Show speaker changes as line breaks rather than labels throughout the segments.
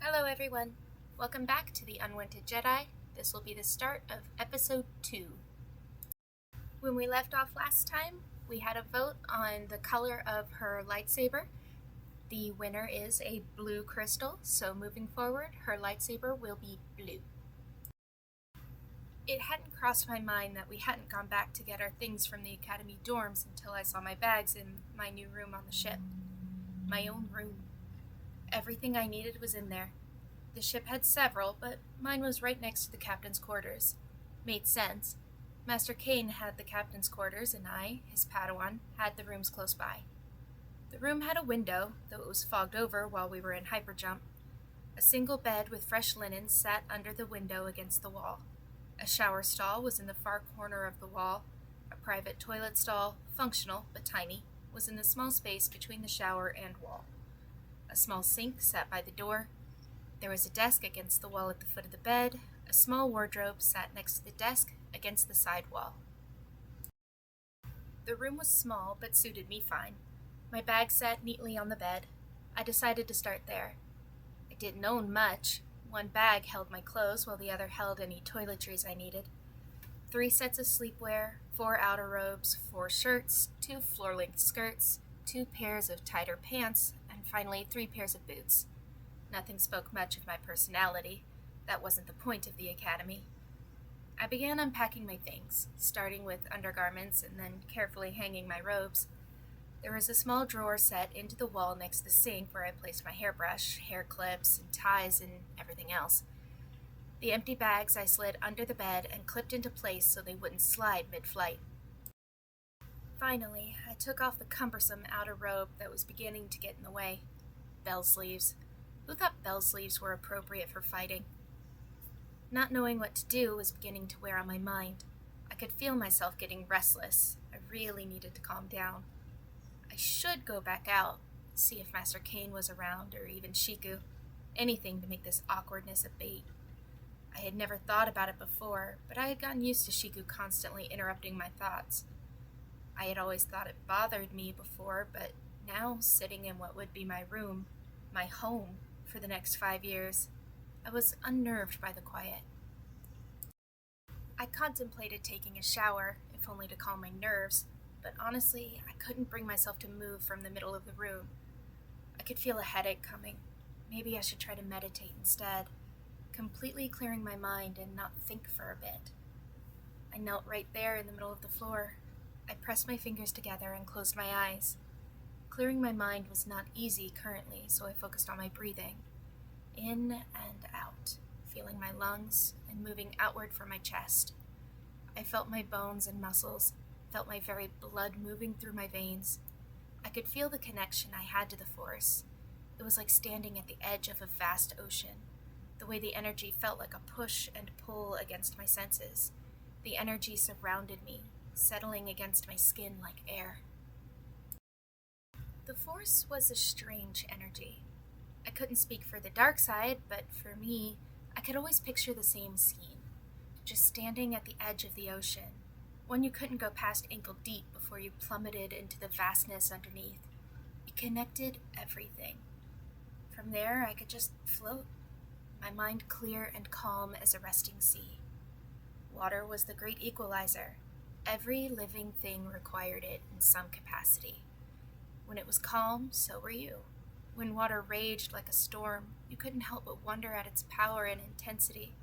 Hello everyone, welcome back to the Unwanted Jedi. This will be the start of episode 2. When we left off last time, we had a vote on the color of her lightsaber. The winner is a blue crystal, so moving forward, her lightsaber will be blue. It hadn't crossed my mind that we hadn't gone back to get our things from the Academy dorms until I saw my bags in my new room on the ship. My own room. Everything I needed was in there. The ship had several, but mine was right next to the captain's quarters. Made sense. Master Kane had the captain's quarters, and I, his Padawan, had the rooms close by. The room had a window, though it was fogged over while we were in hyperjump. A single bed with fresh linen sat under the window against the wall. A shower stall was in the far corner of the wall. A private toilet stall, functional but tiny, was in the small space between the shower and wall. A small sink sat by the door. There was a desk against the wall at the foot of the bed. A small wardrobe sat next to the desk against the side wall. The room was small but suited me fine. My bag sat neatly on the bed. I decided to start there. I didn't own much. One bag held my clothes while the other held any toiletries I needed. 3 sets of sleepwear, 4 outer robes, 4 shirts, 2 floor-length skirts, 2 pairs of tighter pants, and finally 3 pairs of boots. Nothing spoke much of my personality. That wasn't the point of the academy. I began unpacking my things, starting with undergarments and then carefully hanging my robes. There was a small drawer set into the wall next to the sink where I placed my hairbrush, hair clips, and ties, and everything else. The empty bags I slid under the bed and clipped into place so they wouldn't slide mid-flight. Finally, I took off the cumbersome outer robe that was beginning to get in the way. Bell sleeves. Who thought bell sleeves were appropriate for fighting? Not knowing what to do was beginning to wear on my mind. I could feel myself getting restless. I really needed to calm down. I should go back out, see if Master Kane was around, or even Shiku. Anything to make this awkwardness abate. I had never thought about it before, but I had gotten used to Shiku constantly interrupting my thoughts. I had always thought it bothered me before, but now, sitting in what would be my room, my home, for the next 5 years, I was unnerved by the quiet. I contemplated taking a shower, if only to calm my nerves, but honestly, I couldn't bring myself to move from the middle of the room. I could feel a headache coming. Maybe I should try to meditate instead, completely clearing my mind and not think for a bit. I knelt right there in the middle of the floor. I pressed my fingers together and closed my eyes. Clearing my mind was not easy currently, so I focused on my breathing. In and out, feeling my lungs and moving outward from my chest. I felt my bones and muscles, felt my very blood moving through my veins. I could feel the connection I had to the Force. It was like standing at the edge of a vast ocean. The way the energy felt like a push and pull against my senses. The energy surrounded me, settling against my skin like air. The Force was a strange energy. I couldn't speak for the dark side, but for me, I could always picture the same scene. Just standing at the edge of the ocean, one you couldn't go past ankle deep before you plummeted into the vastness underneath. It connected everything. From there, I could just float, my mind clear and calm as a resting sea. Water was the great equalizer. Every living thing required it in some capacity. When it was calm, so were you. When water raged like a storm, you couldn't help but wonder at its power and intensity.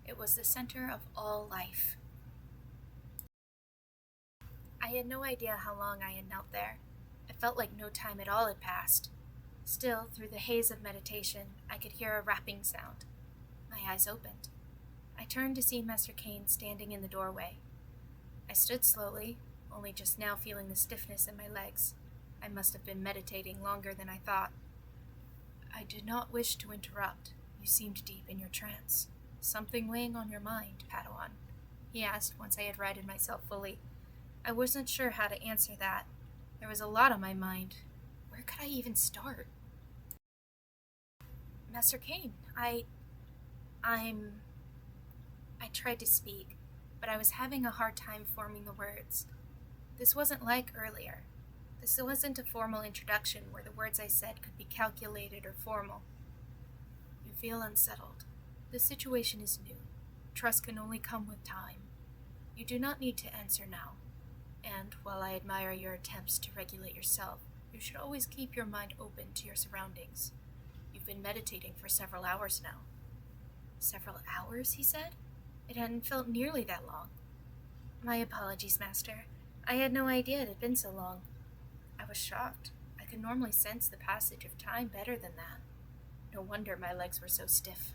It was the center of all life. I had no idea how long I had knelt there. It felt like no time at all had passed. Still, through the haze of meditation, I could hear a rapping sound. My eyes opened. I turned to see Master Kane standing in the doorway. I stood slowly, only just now feeling the stiffness in my legs. I must have been meditating longer than I thought. I did not wish to interrupt. You seemed deep in your trance. Something weighing on your mind, Padawan? He asked once I had righted myself fully. I wasn't sure how to answer that. There was a lot on my mind. Where could I even start? Master Kane, I tried to speak, but I was having a hard time forming the words. This wasn't like earlier. This wasn't a formal introduction where the words I said could be calculated or formal. You feel unsettled. The situation is new. Trust can only come with time. You do not need to answer now. And while I admire your attempts to regulate yourself, you should always keep your mind open to your surroundings. You've been meditating for several hours now. Several hours, he said? It hadn't felt nearly that long. My apologies, Master. I had no idea it had been so long. I was shocked. I could normally sense the passage of time better than that. No wonder my legs were so stiff.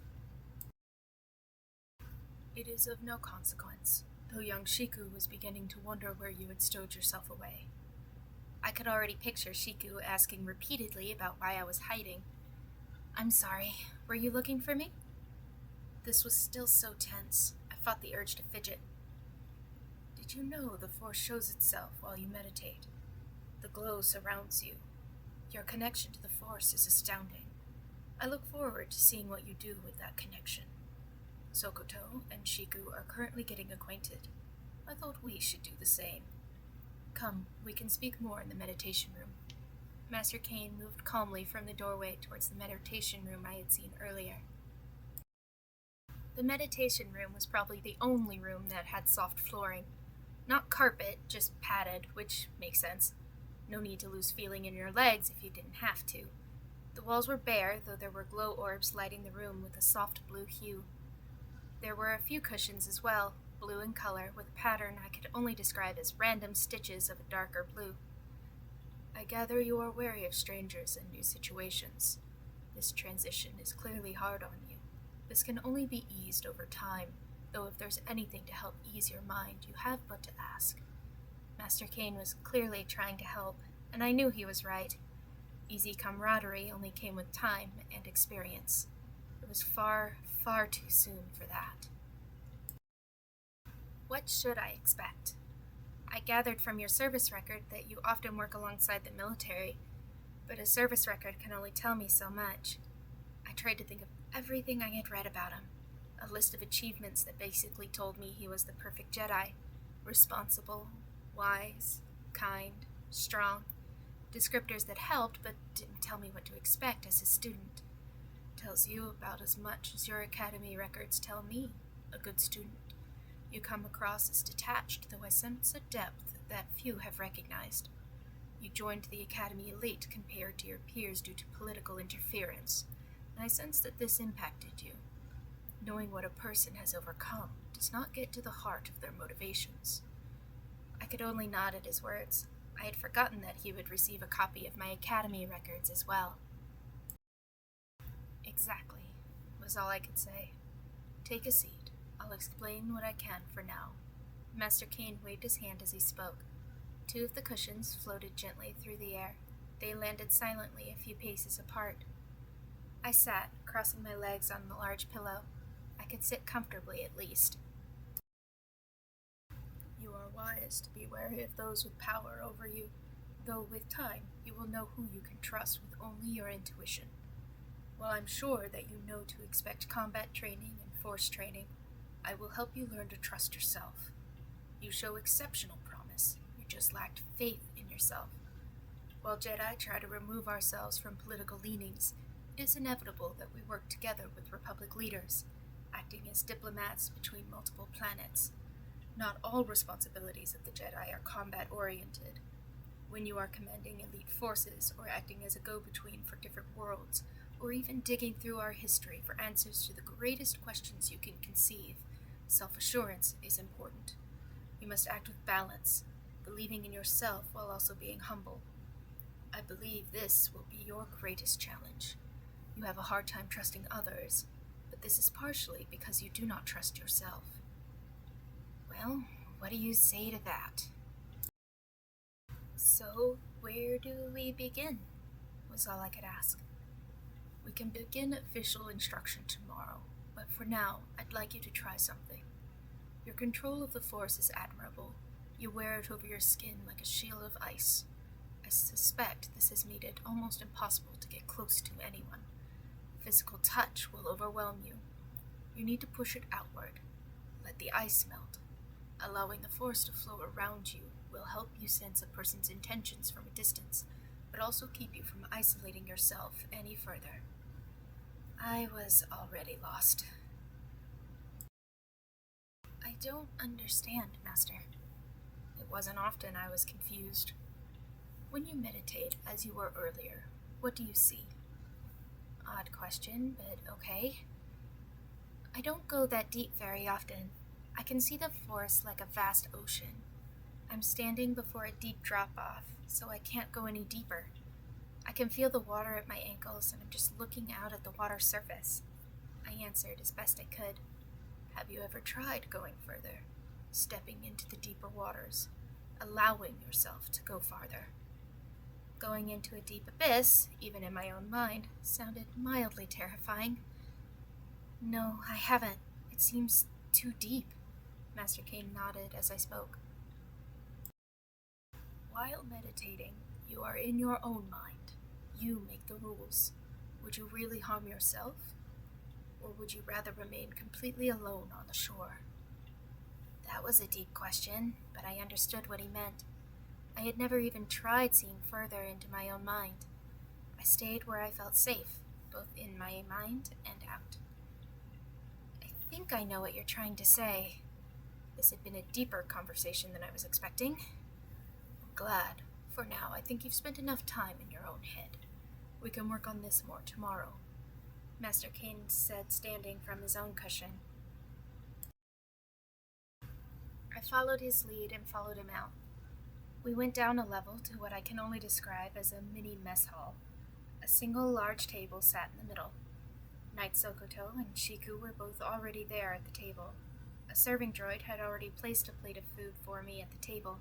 It is of no consequence, though young Shiku was beginning to wonder where you had stowed yourself away. I could already picture Shiku asking repeatedly about why I was hiding. I'm sorry, were you looking for me? This was still so tense. I fought the urge to fidget. Did you know the Force shows itself while you meditate? The glow surrounds you. Your connection to the Force is astounding. I look forward to seeing what you do with that connection. Sokoto and Shiku are currently getting acquainted. I thought we should do the same. Come, we can speak more in the meditation room. Master Kane moved calmly from the doorway towards the meditation room I had seen earlier. The meditation room was probably the only room that had soft flooring. Not carpet, just padded, which makes sense. No need to lose feeling in your legs if you didn't have to. The walls were bare, though there were glow orbs lighting the room with a soft blue hue. There were a few cushions as well, blue in color, with a pattern I could only describe as random stitches of a darker blue. I gather you are wary of strangers and new situations. This transition is clearly hard on you. This can only be eased over time, though if there's anything to help ease your mind, you have but to ask. Master Kane was clearly trying to help, and I knew he was right. Easy camaraderie only came with time and experience. It was far, far too soon for that. What should I expect? I gathered from your service record that you often work alongside the military, but a service record can only tell me so much. I tried to think of everything I had read about him, a list of achievements that basically told me he was the perfect Jedi, responsible, wise, kind, strong, descriptors that helped but didn't tell me what to expect as a student. Tells you about as much as your academy records tell me, a good student. You come across as detached, though I sense a depth that few have recognized. You joined the academy late compared to your peers due to political interference, and I sense that this impacted you. Knowing what a person has overcome does not get to the heart of their motivations. I could only nod at his words. I had forgotten that he would receive a copy of my academy records as well. Exactly, was all I could say. Take a seat. I'll explain what I can for now. Master Kane waved his hand as he spoke. Two of the cushions floated gently through the air. They landed silently a few paces apart. I sat, crossing my legs on the large pillow. I could sit comfortably at least. You are wise to be wary of those with power over you, though with time you will know who you can trust with only your intuition. While I'm sure that you know to expect combat training and force training, I will help you learn to trust yourself. You show exceptional promise, you just lacked faith in yourself. While Jedi try to remove ourselves from political leanings, it is inevitable that we work together with Republic leaders, acting as diplomats between multiple planets. Not all responsibilities of the Jedi are combat-oriented. When you are commanding elite forces or acting as a go-between for different worlds, or even digging through our history for answers to the greatest questions you can conceive, self-assurance is important. You must act with balance, believing in yourself while also being humble. I believe this will be your greatest challenge. You have a hard time trusting others, but this is partially because you do not trust yourself. Well, what do you say to that? So, where do we begin? Was all I could ask. We can begin official instruction tomorrow, but for now, I'd like you to try something. Your control of the Force is admirable. You wear it over your skin like a shield of ice. I suspect this has made it almost impossible to get close to anyone. Physical touch will overwhelm you. You need to push it outward. Let the ice melt. Allowing the Force to flow around you will help you sense a person's intentions from a distance, but also keep you from isolating yourself any further. I was already lost. I don't understand, Master. It wasn't often I was confused. When you meditate, as you were earlier, what do you see? Odd question, but okay. I don't go that deep very often. I can see the forest like a vast ocean. I'm standing before a deep drop-off, so I can't go any deeper. I can feel the water at my ankles, and I'm just looking out at the water surface. I answered as best I could. Have you ever tried going further? Stepping into the deeper waters, allowing yourself to go farther? Going into a deep abyss, even in my own mind, sounded mildly terrifying. No, I haven't. It seems too deep. Master Kane nodded as I spoke. While meditating, you are in your own mind. You make the rules. Would you really harm yourself? Or would you rather remain completely alone on the shore? That was a deep question, but I understood what he meant. I had never even tried seeing further into my own mind. I stayed where I felt safe, both in my mind and out. I think I know what you're trying to say. This had been a deeper conversation than I was expecting. I'm glad. For now, I think you've spent enough time in your own head. We can work on this more tomorrow, Master Kane said, standing from his own cushion. I followed his lead and followed him out. We went down a level to what I can only describe as a mini mess hall. A single large table sat in the middle. Knight Sokoto and Shiku were both already there at the table. A serving droid had already placed a plate of food for me at the table.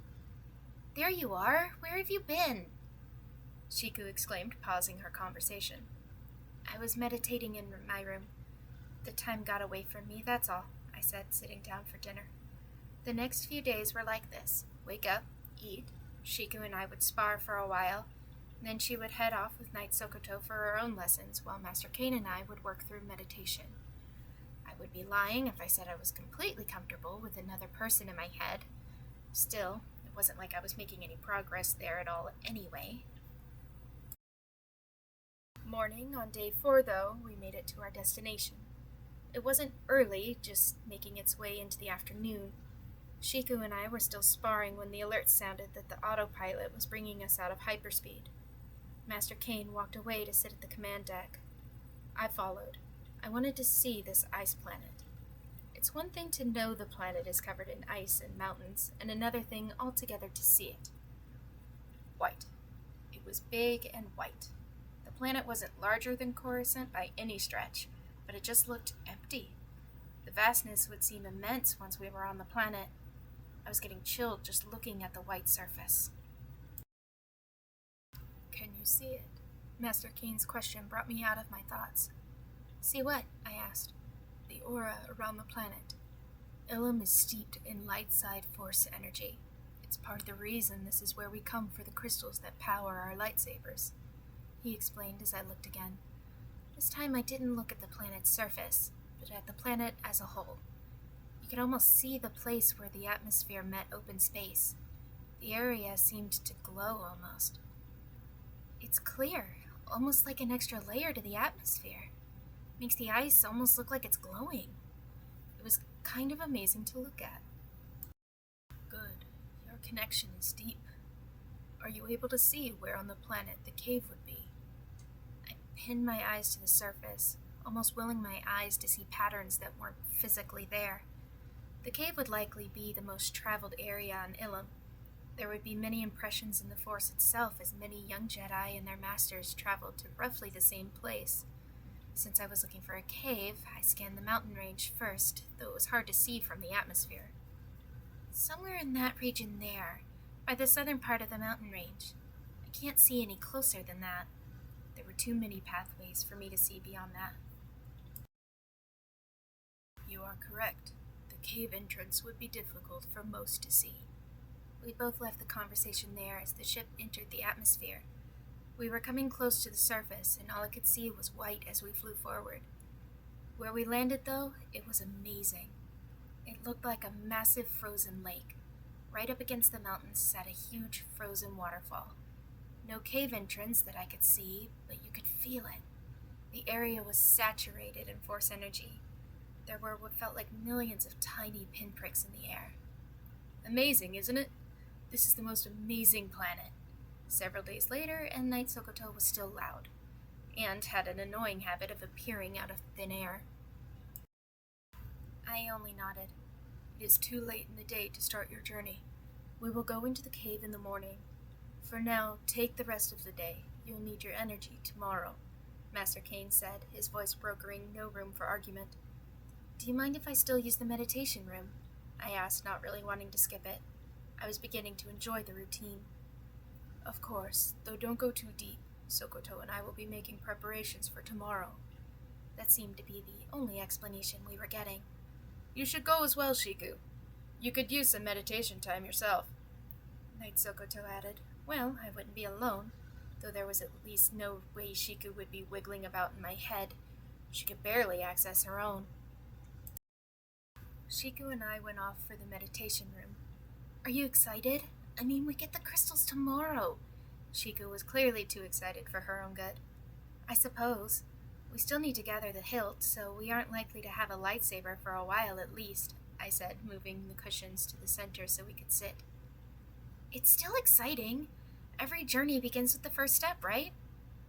There you are! Where have you been? Shiku exclaimed, pausing her conversation. I was meditating in my room. The time got away from me, that's all, I said, sitting down for dinner. The next few days were like this. Wake up, eat. Shiku and I would spar for a while. Then she would head off with Knight Sokoto for her own lessons, while Master Kane and I would work through meditation. I would be lying if I said I was completely comfortable with another person in my head. Still, it wasn't like I was making any progress there at all anyway. Morning on day 4, though, we made it to our destination. It wasn't early, just making its way into the afternoon. Shiku and I were still sparring when the alert sounded that the autopilot was bringing us out of hyperspeed. Master Kane walked away to sit at the command deck. I followed. I wanted to see this ice planet. It's one thing to know the planet is covered in ice and mountains, and another thing altogether to see it. White. It was big and white. The planet wasn't larger than Coruscant by any stretch, but it just looked empty. The vastness would seem immense once we were on the planet. I was getting chilled just looking at the white surface. Can you see it? Master Kane's question brought me out of my thoughts. See what? I asked. The aura around the planet. Ilum is steeped in light side force energy. It's part of the reason this is where we come for the crystals that power our lightsabers, he explained as I looked again. This time I didn't look at the planet's surface, but at the planet as a whole. You could almost see the place where the atmosphere met open space. The area seemed to glow almost. It's clear, almost like an extra layer to the atmosphere. Makes the ice almost look like it's glowing. It was kind of amazing to look at. Good. Your connection is deep. Are you able to see where on the planet the cave would be? I pinned my eyes to the surface, almost willing my eyes to see patterns that weren't physically there. The cave would likely be the most traveled area on Ilum. There would be many impressions in the Force itself, as many young Jedi and their masters traveled to roughly the same place. Since I was looking for a cave, I scanned the mountain range first, though it was hard to see from the atmosphere. Somewhere in that region there, by the southern part of the mountain range. I can't see any closer than that. There were too many pathways for me to see beyond that. You are correct. The cave entrance would be difficult for most to see. We both left the conversation there as the ship entered the atmosphere. We were coming close to the surface, and all I could see was white as we flew forward. Where we landed, though, it was amazing. It looked like a massive frozen lake. Right up against the mountains sat a huge frozen waterfall. No cave entrance that I could see, but you could feel it. The area was saturated in force energy. There were what felt like millions of tiny pinpricks in the air. Amazing, isn't it? This is the most amazing planet. Several days later, and Night Sokoto was still loud, and had an annoying habit of appearing out of thin air. I only nodded. It is too late in the day to start your journey. We will go into the cave in the morning. For now, take the rest of the day. You'll need your energy tomorrow, Master Kane said, his voice brokering no room for argument. Do you mind if I still use the meditation room? I asked, not really wanting to skip it. I was beginning to enjoy the routine. Of course, though don't go too deep. Sokoto and I will be making preparations for tomorrow. That seemed to be the only explanation we were getting. You should go as well, Shiku. You could use some meditation time yourself. Night Sokoto added. Well, I wouldn't be alone, though there was at least no way Shiku would be wiggling about in my head. She could barely access her own. Shiku and I went off for the meditation room. Are you excited? I mean, we get the crystals tomorrow. Shiku was clearly too excited for her own good. I suppose. We still need to gather the hilt, so we aren't likely to have a lightsaber for a while at least, I said, moving the cushions to the center so we could sit. It's still exciting. Every journey begins with the first step, right?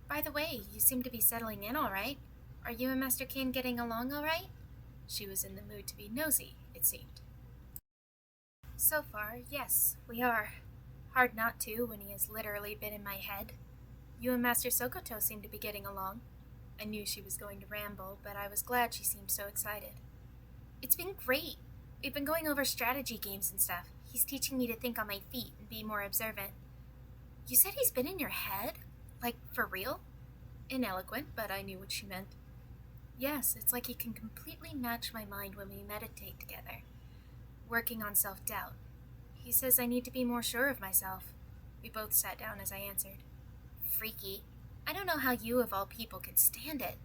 By the way, you seem to be settling in all right. Are you and Master Kane getting along all right? She was in the mood to be nosy, it seemed. So far, yes, we are. Hard not to when he has literally been in my head. You and Master Sokoto seem to be getting along. I knew she was going to ramble, but I was glad she seemed so excited. It's been great. We've been going over strategy games and stuff. He's teaching me to think on my feet and be more observant. You said he's been in your head? Like, for real? Ineloquent, but I knew what she meant. Yes, it's like he can completely match my mind when we meditate together. Working on self-doubt. He says I need to be more sure of myself. We both sat down as I answered. Freaky. I don't know how you of all people could stand it.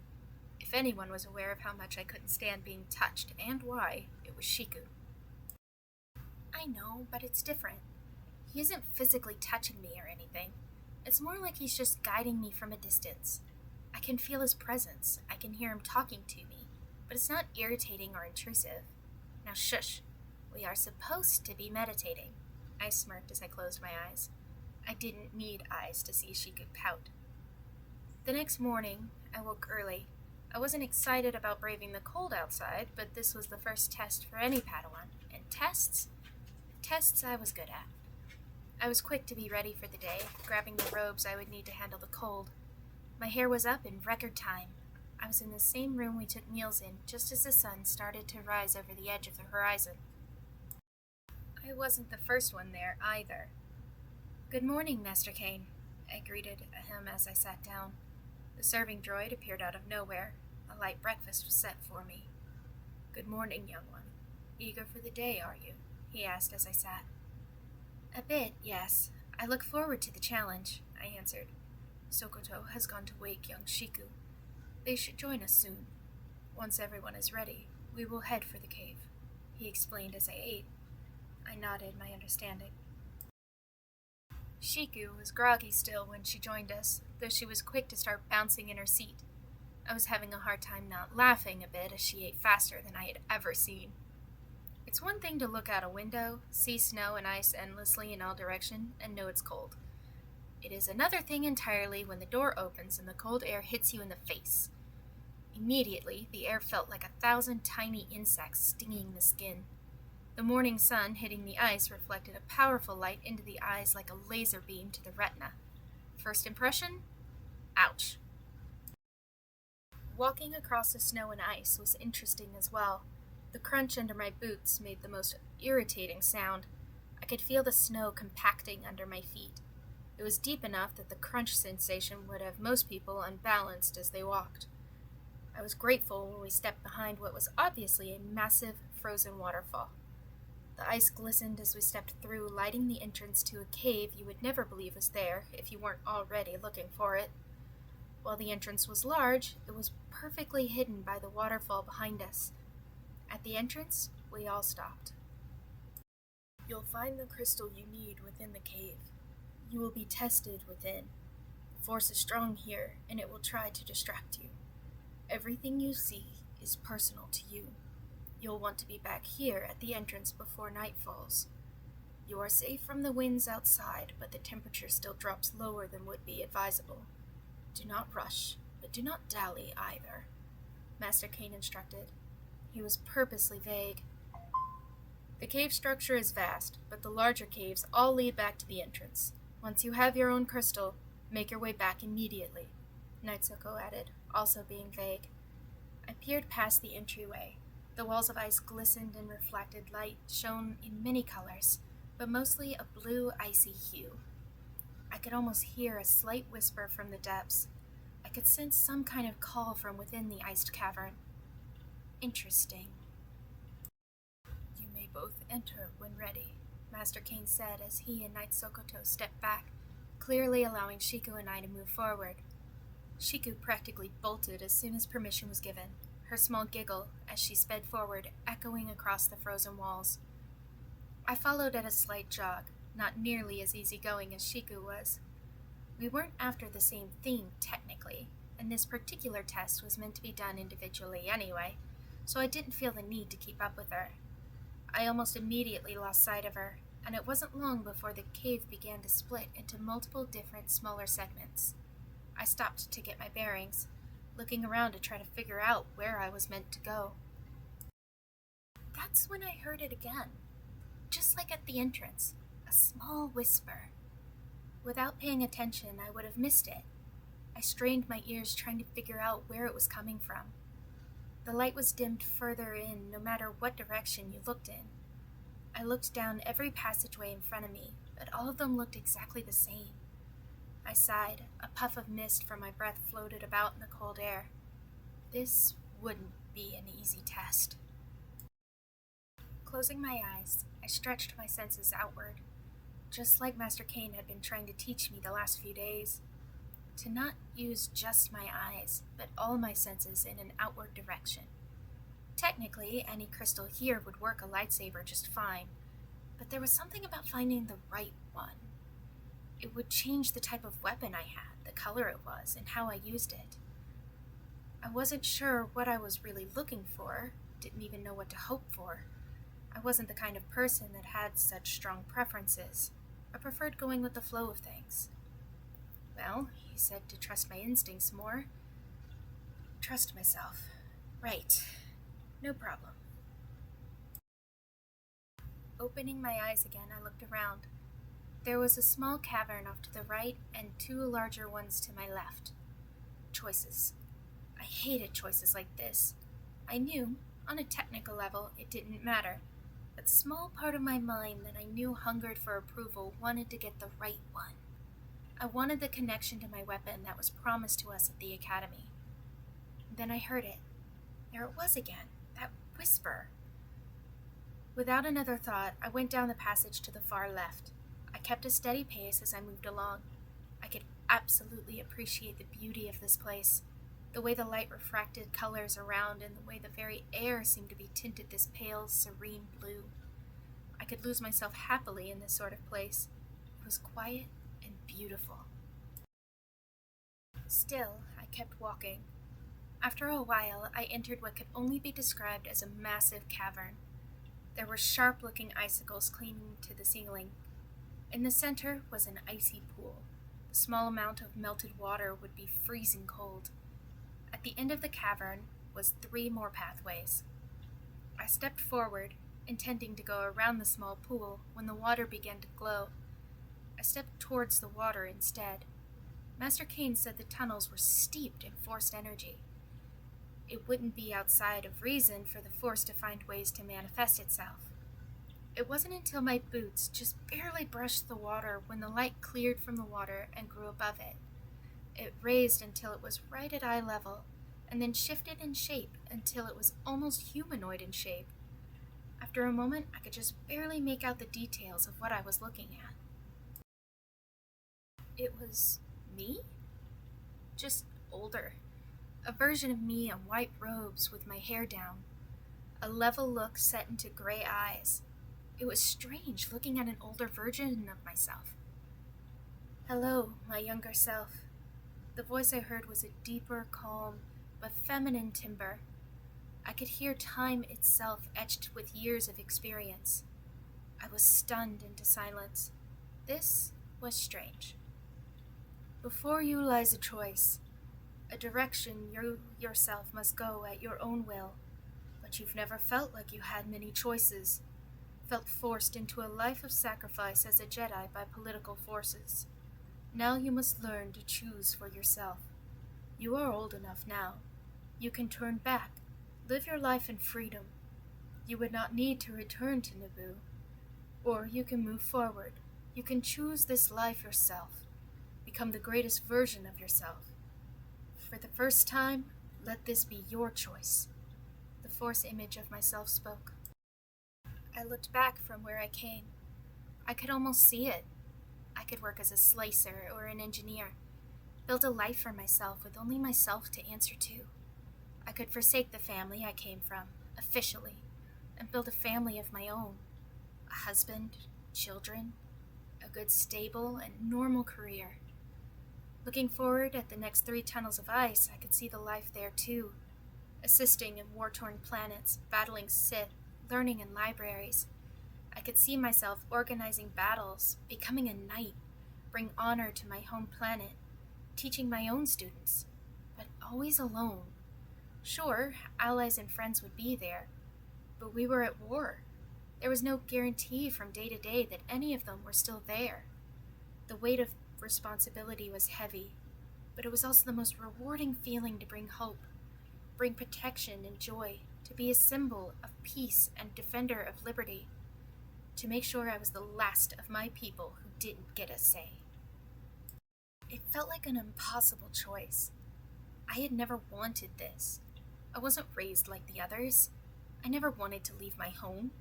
If anyone was aware of how much I couldn't stand being touched, and why, it was Shiku. I know, but it's different. He isn't physically touching me or anything. It's more like he's just guiding me from a distance. I can feel his presence. I can hear him talking to me, but it's not irritating or intrusive. Now shush. We are supposed to be meditating. I smirked as I closed my eyes. I didn't need eyes to see she could pout. The next morning, I woke early. I wasn't excited about braving the cold outside, but this was the first test for any Padawan. And tests I was good at. I was quick to be ready for the day, grabbing the robes I would need to handle the cold. My hair was up in record time. I was in the same room we took meals in, just as the sun started to rise over the edge of the horizon. I wasn't the first one there, either. Good morning, Master Kane, I greeted him as I sat down. The serving droid appeared out of nowhere. A light breakfast was set for me. Good morning, young one. Eager for the day, are you? He asked as I sat. A bit, yes. I look forward to the challenge, I answered. Sokoto has gone to wake young Shiku. They should join us soon. Once everyone is ready, we will head for the cave, he explained as I ate. I nodded my understanding. Shiku was groggy still when she joined us, though she was quick to start bouncing in her seat. I was having a hard time not laughing a bit as she ate faster than I had ever seen. It's one thing to look out a window, see snow and ice endlessly in all directions, and know it's cold. It is another thing entirely when the door opens and the cold air hits you in the face. Immediately, the air felt like 1,000 tiny insects stinging the skin. The morning sun hitting the ice reflected a powerful light into the eyes like a laser beam to the retina. First impression? Ouch. Walking across the snow and ice was interesting as well. The crunch under my boots made the most irritating sound. I could feel the snow compacting under my feet. It was deep enough that the crunch sensation would have most people unbalanced as they walked. I was grateful when we stepped behind what was obviously a massive frozen waterfall. The ice glistened as we stepped through, lighting the entrance to a cave you would never believe was there if you weren't already looking for it. While the entrance was large, it was perfectly hidden by the waterfall behind us. At the entrance, we all stopped. You'll find the crystal you need within the cave. You will be tested within. The force is strong here, and it will try to distract you. Everything you see is personal to you. You'll want to be back here at the entrance before night falls. You are safe from the winds outside, but the temperature still drops lower than would be advisable. Do not rush, but do not dally either, Master Kane instructed. He was purposely vague. The cave structure is vast, but the larger caves all lead back to the entrance. Once you have your own crystal, make your way back immediately, Nightsoko added, also being vague. I peered past the entryway. The walls of ice glistened and reflected light shone in many colors, but mostly a blue, icy hue. I could almost hear a slight whisper from the depths. I could sense some kind of call from within the iced cavern. Interesting. You may both enter when ready, Master Kane said as he and Knight Sokoto stepped back, clearly allowing Shiku and I to move forward. Shiku practically bolted as soon as permission was given, her small giggle as she sped forward, echoing across the frozen walls. I followed at a slight jog, not nearly as easygoing as Shiku was. We weren't after the same thing, technically, and this particular test was meant to be done individually anyway, so I didn't feel the need to keep up with her. I almost immediately lost sight of her, and it wasn't long before the cave began to split into multiple different smaller segments. I stopped to get my bearings, looking around to try to figure out where I was meant to go. That's when I heard it again, just like at the entrance, a small whisper. Without paying attention, I would have missed it. I strained my ears trying to figure out where it was coming from. The light was dimmed further in, no matter what direction you looked in. I looked down every passageway in front of me, but all of them looked exactly the same. I sighed. A puff of mist from my breath floated about in the cold air. This wouldn't be an easy test. Closing my eyes, I stretched my senses outward, just like Master Kane had been trying to teach me the last few days. To not use just my eyes, but all my senses in an outward direction. Technically, any crystal here would work a lightsaber just fine, but there was something about finding the right one. It would change the type of weapon I had, the color it was, and how I used it. I wasn't sure what I was really looking for, didn't even know what to hope for. I wasn't the kind of person that had such strong preferences. I preferred going with the flow of things. Well, he said to trust my instincts more. Trust myself. Right. No problem. Opening my eyes again, I looked around. There was a small cavern off to the right and two larger ones to my left. Choices. I hated choices like this. I knew, on a technical level, it didn't matter, but the small part of my mind that I knew hungered for approval wanted to get the right one. I wanted the connection to my weapon that was promised to us at the academy. Then I heard it. There it was again, that whisper. Without another thought, I went down the passage to the far left. I kept a steady pace as I moved along. I could absolutely appreciate the beauty of this place, the way the light refracted colors around and the way the very air seemed to be tinted this pale, serene blue. I could lose myself happily in this sort of place. It was quiet and beautiful. Still, I kept walking. After a while, I entered what could only be described as a massive cavern. There were sharp-looking icicles clinging to the ceiling. In the center was an icy pool. The small amount of melted water would be freezing cold. At the end of the cavern was 3 more pathways. I stepped forward, intending to go around the small pool when the water began to glow. I stepped towards the water instead. Master Kane said the tunnels were steeped in forced energy. It wouldn't be outside of reason for the force to find ways to manifest itself. It wasn't until my boots just barely brushed the water when the light cleared from the water and grew above it. It raised until it was right at eye level, and then shifted in shape until it was almost humanoid in shape. After a moment, I could just barely make out the details of what I was looking at. It was me? Just older. A version of me in white robes with my hair down. A level look set into gray eyes. It was strange looking at an older version of myself. Hello, my younger self. The voice I heard was a deeper, calm, but feminine timbre. I could hear time itself etched with years of experience. I was stunned into silence. This was strange. Before you lies a choice, a direction you yourself must go at your own will, but you've never felt like you had many choices, felt forced into a life of sacrifice as a Jedi by political forces. Now you must learn to choose for yourself. You are old enough now. You can turn back, live your life in freedom. You would not need to return to Naboo. Or you can move forward. You can choose this life yourself. Become the greatest version of yourself. For the first time, let this be your choice. The Force image of myself spoke. I looked back from where I came. I could almost see it. I could work as a slicer or an engineer, build a life for myself with only myself to answer to. I could forsake the family I came from, officially, and build a family of my own. A husband, children, a good stable and normal career. Looking forward at the next 3 tunnels of ice, I could see the life there too, assisting in war-torn planets, battling Sith, learning in libraries. I could see myself organizing battles, becoming a knight, bring honor to my home planet, teaching my own students, but always alone. Sure, allies and friends would be there, but we were at war. There was no guarantee from day to day that any of them were still there. The weight of responsibility was heavy, but it was also the most rewarding feeling to bring hope, bring protection and joy, to be a symbol of peace and defender of liberty, to make sure I was the last of my people who didn't get a say. It felt like an impossible choice. I had never wanted this. I wasn't raised like the others. I never wanted to leave my home.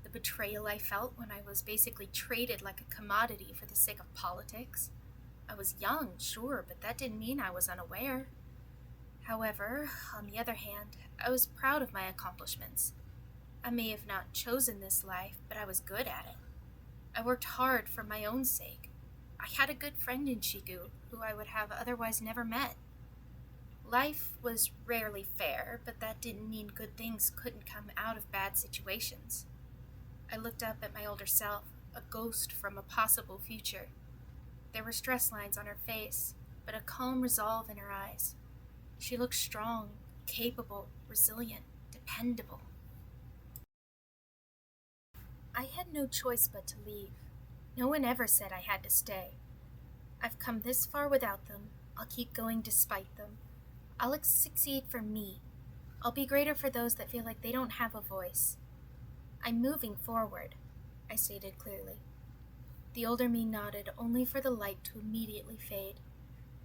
The betrayal I felt when I was basically traded like a commodity for the sake of politics. I was young, sure, but that didn't mean I was unaware. However, on the other hand, I was proud of my accomplishments. I may have not chosen this life, but I was good at it. I worked hard for my own sake. I had a good friend in Shigu, who I would have otherwise never met. Life was rarely fair, but that didn't mean good things couldn't come out of bad situations. I looked up at my older self, a ghost from a possible future. There were stress lines on her face, but a calm resolve in her eyes. She looked strong, capable, resilient, dependable. I had no choice but to leave. No one ever said I had to stay. I've come this far without them. I'll keep going despite them. I'll succeed for me. I'll be greater for those that feel like they don't have a voice. I'm moving forward, I stated clearly. The older me nodded, only for the light to immediately fade.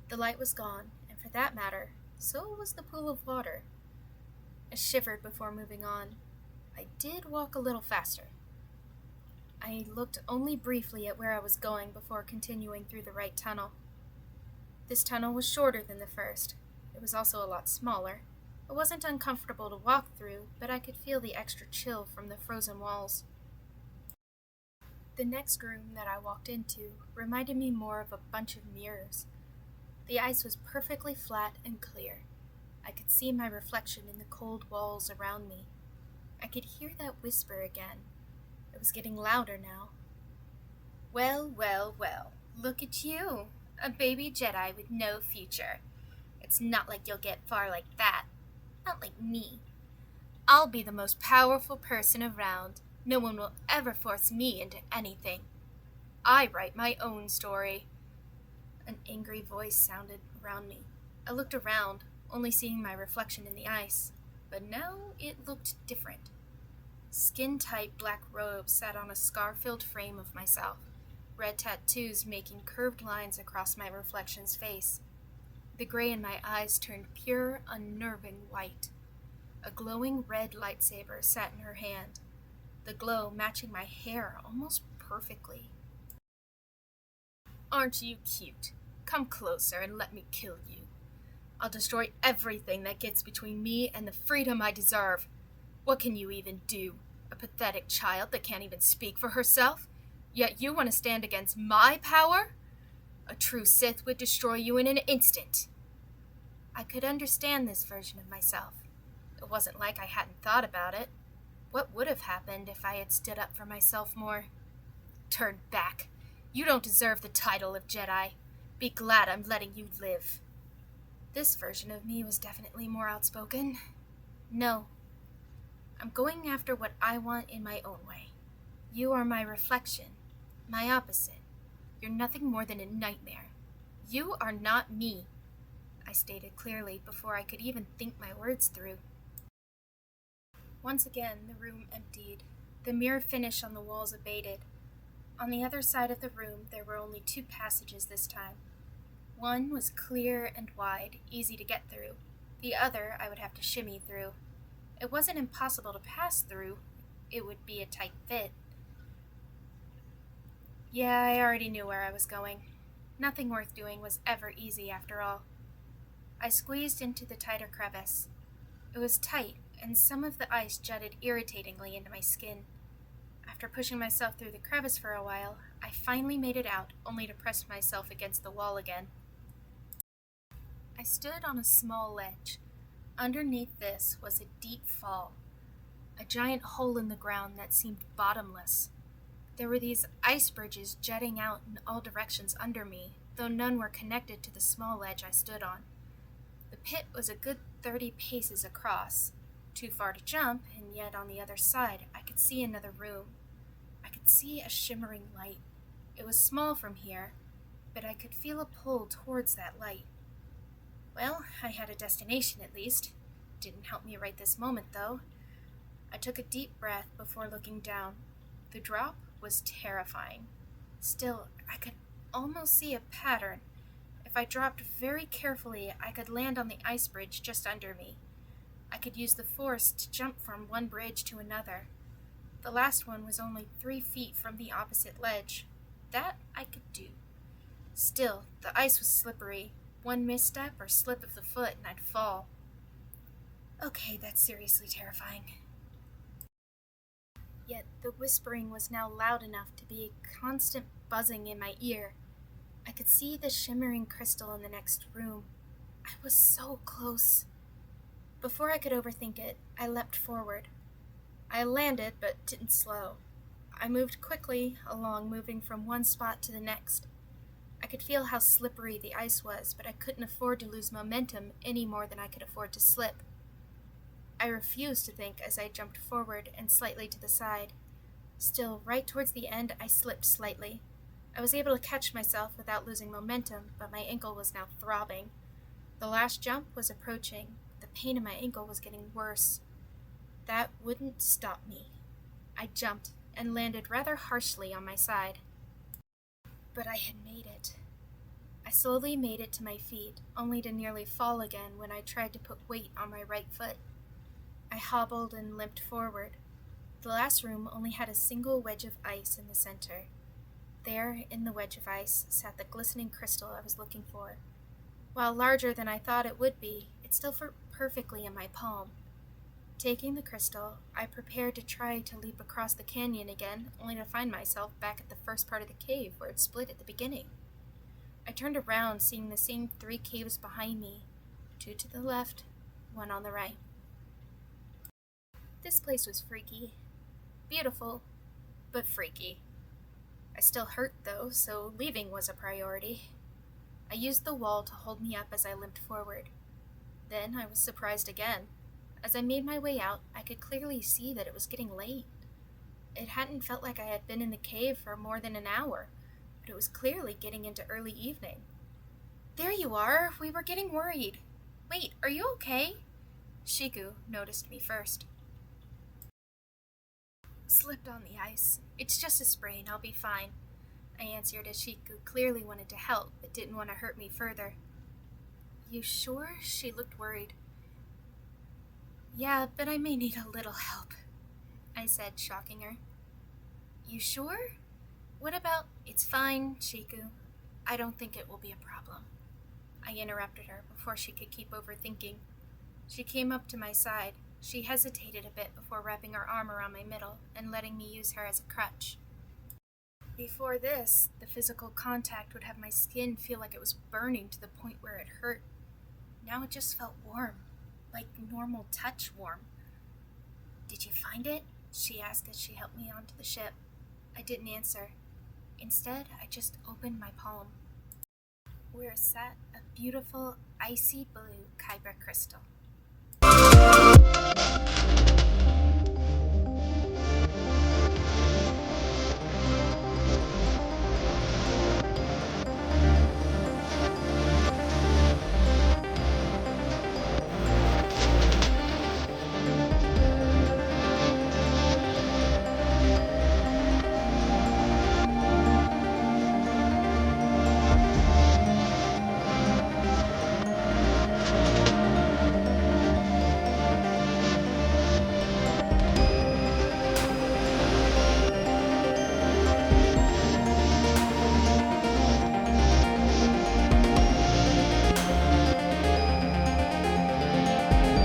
The light was gone, and for that matter, so was the pool of water. I shivered before moving on. I did walk a little faster. I looked only briefly at where I was going before continuing through the right tunnel. This tunnel was shorter than the first. It was also a lot smaller. It wasn't uncomfortable to walk through, but I could feel the extra chill from the frozen walls. The next room that I walked into reminded me more of a bunch of mirrors. The ice was perfectly flat and clear. I could see my reflection in the cold walls around me. I could hear that whisper again. It was getting louder now. Well, well, well, look at you, a baby Jedi with no future. It's not like you'll get far like that. Not like me. I'll be the most powerful person around. No one will ever force me into anything. I write my own story. An angry voice sounded around me. I looked around, only seeing my reflection in the ice, but now it looked different. Skin-tight black robes sat on a scar-filled frame of myself, red tattoos making curved lines across my reflection's face. The gray in my eyes turned pure, unnerving white. A glowing red lightsaber sat in her hand, the glow matching my hair almost perfectly. Aren't you cute? Come closer and let me kill you. I'll destroy everything that gets between me and the freedom I deserve. What can you even do? A pathetic child that can't even speak for herself? Yet you want to stand against my power? A true Sith would destroy you in an instant. I could understand this version of myself. It wasn't like I hadn't thought about it. What would have happened if I had stood up for myself more? Turn back. You don't deserve the title of Jedi. Be glad I'm letting you live. This version of me was definitely more outspoken. No. I'm going after what I want in my own way. You are my reflection, my opposite. You're nothing more than a nightmare. You are not me, I stated clearly before I could even think my words through. Once again, the room emptied. The mirror finish on the walls abated. On the other side of the room, there were only 2 passages this time. One was clear and wide, easy to get through. The other I would have to shimmy through. It wasn't impossible to pass through. It would be a tight fit. Yeah, I already knew where I was going. Nothing worth doing was ever easy after all. I squeezed into the tighter crevice. It was tight, and some of the ice jutted irritatingly into my skin. After pushing myself through the crevice for a while, I finally made it out, only to press myself against the wall again. I stood on a small ledge. Underneath this was a deep fall, a giant hole in the ground that seemed bottomless. There were these ice bridges jutting out in all directions under me, though none were connected to the small ledge I stood on. The pit was a good 30 paces across, too far to jump, and yet on the other side I could see another room. I could see a shimmering light. It was small from here, but I could feel a pull towards that light. Well, I had a destination at least. Didn't help me right this moment, though. I took a deep breath before looking down. The drop was terrifying. Still, I could almost see a pattern. If I dropped very carefully, I could land on the ice bridge just under me. I could use the force to jump from one bridge to another. The last one was only 3 feet from the opposite ledge. That I could do. Still, the ice was slippery. One misstep or slip of the foot and I'd fall. Okay, that's seriously terrifying. Yet the whispering was now loud enough to be a constant buzzing in my ear. I could see the shimmering crystal in the next room. I was so close. Before I could overthink it, I leapt forward. I landed, but didn't slow. I moved quickly along, moving from one spot to the next. I could feel how slippery the ice was, but I couldn't afford to lose momentum any more than I could afford to slip. I refused to think as I jumped forward and slightly to the side. Still, right towards the end, I slipped slightly. I was able to catch myself without losing momentum, but my ankle was now throbbing. The last jump was approaching. The pain in my ankle was getting worse. That wouldn't stop me. I jumped and landed rather harshly on my side. But I had made it. I slowly made it to my feet, only to nearly fall again when I tried to put weight on my right foot. I hobbled and limped forward. The last room only had a single wedge of ice in the center. There, in the wedge of ice, sat the glistening crystal I was looking for. While larger than I thought it would be, it still fit perfectly in my palm. Taking the crystal, I prepared to try to leap across the canyon again, only to find myself back at the first part of the cave where it split at the beginning. I turned around, seeing the same 3 caves behind me, 2 to the left, 1 on the right. This place was freaky. Beautiful, but freaky. I still hurt, though, so leaving was a priority. I used the wall to hold me up as I limped forward. Then I was surprised again. As I made my way out, I could clearly see that it was getting late. It hadn't felt like I had been in the cave for more than an hour, but it was clearly getting into early evening. There you are! We were getting worried. Wait, are you okay? Shiku noticed me first. Slipped on the ice. It's just a sprain, I'll be fine, I answered as Shiku clearly wanted to help, but didn't want to hurt me further. You sure? She looked worried. Yeah, but I may need a little help, I said, shocking her. You sure? What about... It's fine, Shiku. I don't think it will be a problem. I interrupted her before she could keep overthinking. She came up to my side. She hesitated a bit before wrapping her arm around my middle and letting me use her as a crutch. Before this, the physical contact would have my skin feel like it was burning to the point where it hurt. Now it just felt warm, like normal touch warm. "Did you find it?" she asked as she helped me onto the ship. I didn't answer. Instead, I just opened my palm, where sat a beautiful icy blue kyber crystal.